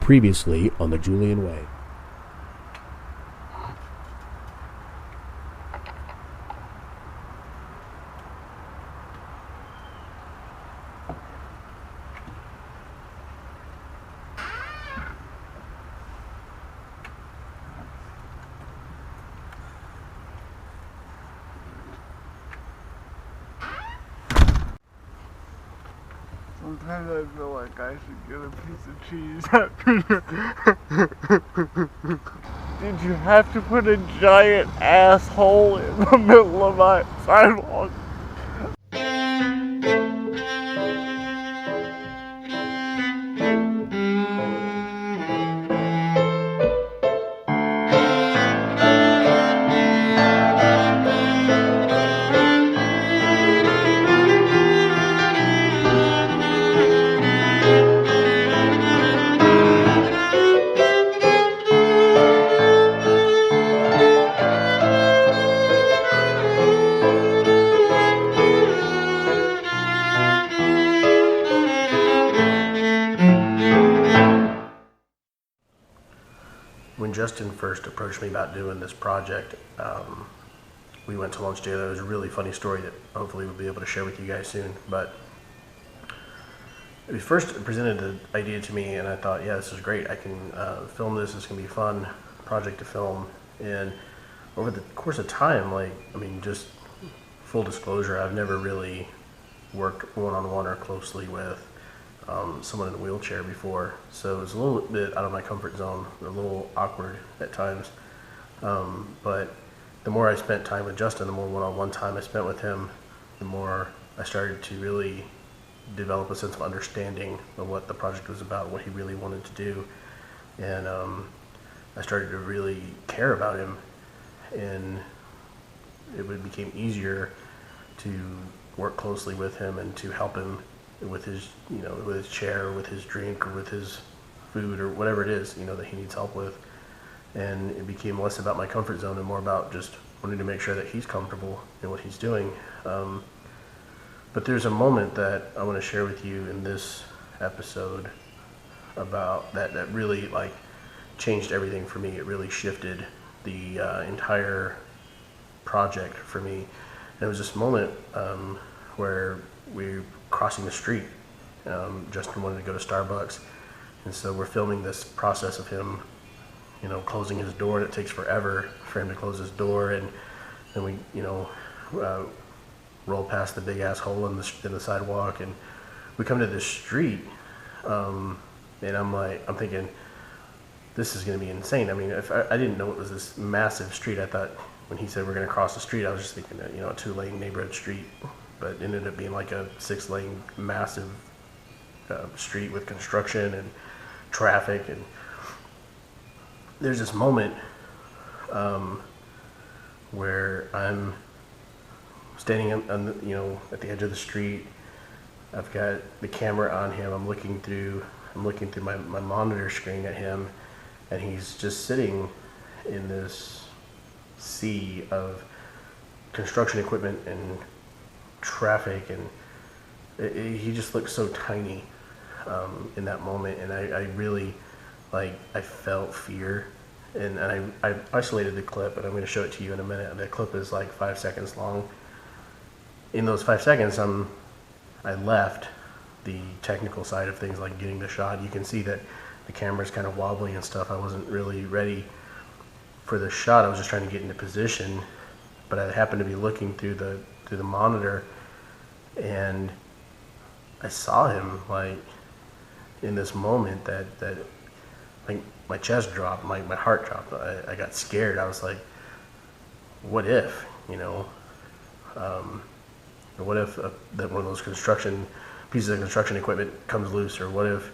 Previously on the Julian Way. Sometimes I feel like I should get a piece of cheese after. Did you have to put a giant asshole in the middle of my sidewalk? When Justin first approached me about doing this project, we went to lunch together. It was a really funny story that hopefully we'll be able to share with you guys soon. But he first presented the idea to me, and I thought, yeah, this is great. I can film this. It's going to be a fun project to film. And over the course of time, just full disclosure, I've never really worked one-on-one or closely with someone in a wheelchair before, so it was a little bit out of my comfort zone, a little awkward at times. But the more I spent time with Justin, the more one-on-one time I spent with him, the more I started to really develop a sense of understanding of what the project was about, what he really wanted to do, and I started to really care about him, and it became easier to work closely with him and to help him with his, with his chair, or with his drink, or with his food, or whatever it is, that he needs help with. And it became less about my comfort zone and more about just wanting to make sure that he's comfortable in what he's doing. But there's a moment that I want to share with you in this episode about that really changed everything for me. It really shifted the entire project for me. And it was this moment where we were crossing the street. Justin wanted to go to Starbucks, and so we're filming this process of him, closing his door, and it takes forever for him to close his door, and then we, roll past the big ass hole in the sidewalk, and we come to this street, and I'm thinking, this is going to be insane. I mean, if I didn't know it was this massive street. I thought when he said we're going to cross the street, I was just thinking, a 2-lane neighborhood street, but it ended up being like a 6-lane massive street with construction and traffic. And there's this moment where I'm standing at the edge of the street. I've got the camera on him. I'm looking through my monitor screen at him, and he's just sitting in this sea of construction equipment and traffic, and he just looked so tiny in that moment, and I really I felt fear, and I isolated the clip, and I'm going to show it to you in a minute. The clip is 5 seconds long. In those 5 seconds, I left the technical side of things, like getting the shot. You can see that the camera's kind of wobbly and stuff. I wasn't really ready for the shot. I was just trying to get into position, but I happened to be looking through the monitor, and I saw him in this moment that my chest dropped, my heart dropped. I got scared. I was like, what if, what if that one of those pieces of construction equipment comes loose, or what if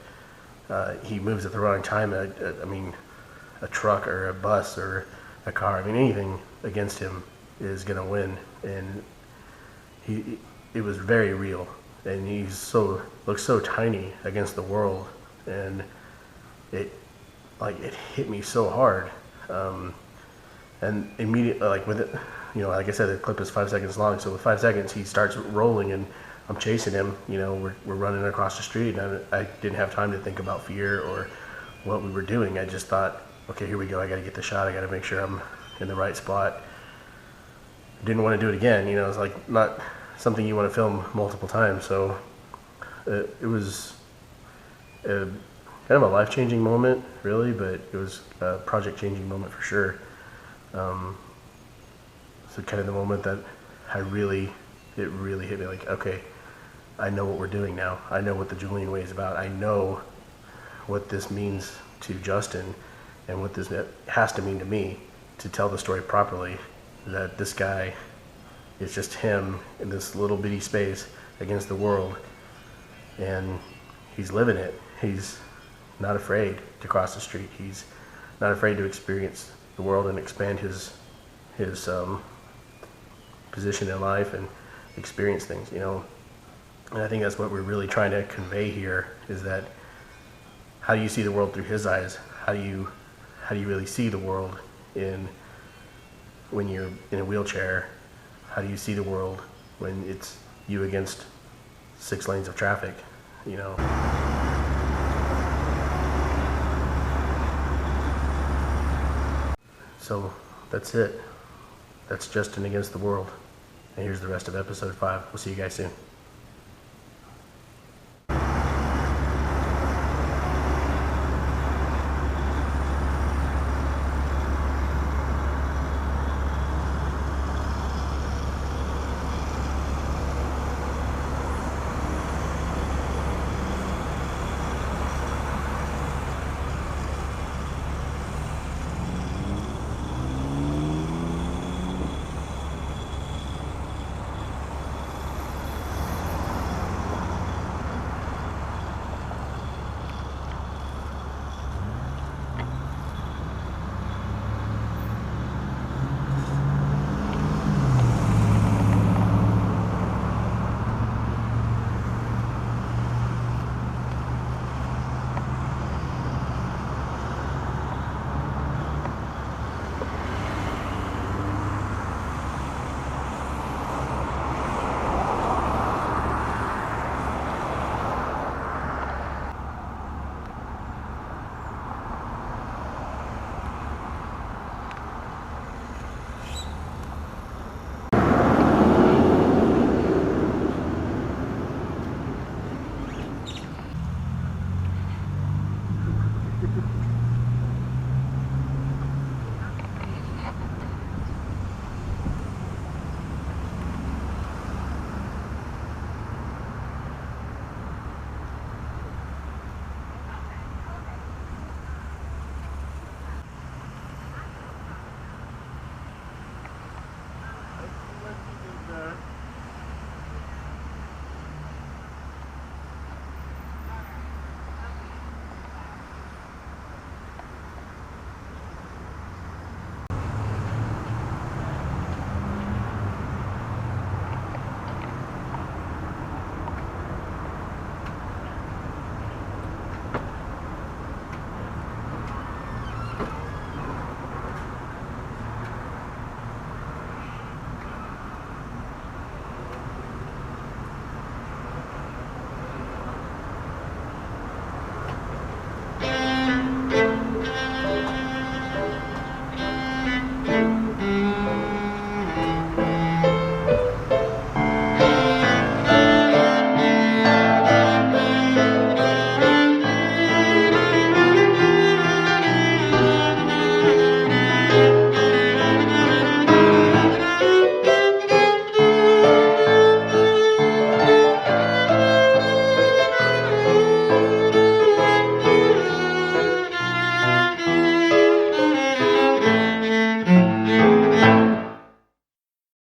he moves at the wrong time? A truck or a bus or a car, anything against him is gonna win. And it was very real, and he looks so tiny against the world, and it hit me so hard, and immediately, with it, like I said, the clip is 5 seconds long, so with 5 seconds he starts rolling, and I'm chasing him. We're running across the street, and I didn't have time to think about fear or what we were doing. I just thought, okay, here we go. I got to get the shot. I got to make sure I'm in the right spot. Didn't want to do it again. You know, it's like not something you want to film multiple times. So it was kind of a life-changing moment, really, but it was a project-changing moment for sure. So kind of the moment that it really hit me, like, okay, I know what we're doing now. I know what the Julian way is about. I know what this means to Justin and what this has to mean to me to tell the story properly, that this guy is just him in this little bitty space against the world, and he's living it. He's not afraid to cross the street. He's not afraid to experience the world and expand his position in life and experience things, you know. And I think that's what we're really trying to convey here, is that how do you see the world through his eyes? How do you really see the world when you're in a wheelchair? How do you see the world when it's you against 6 lanes of traffic, you know? So that's it. That's Justin against the world. And here's the rest of episode 5. We'll see you guys soon.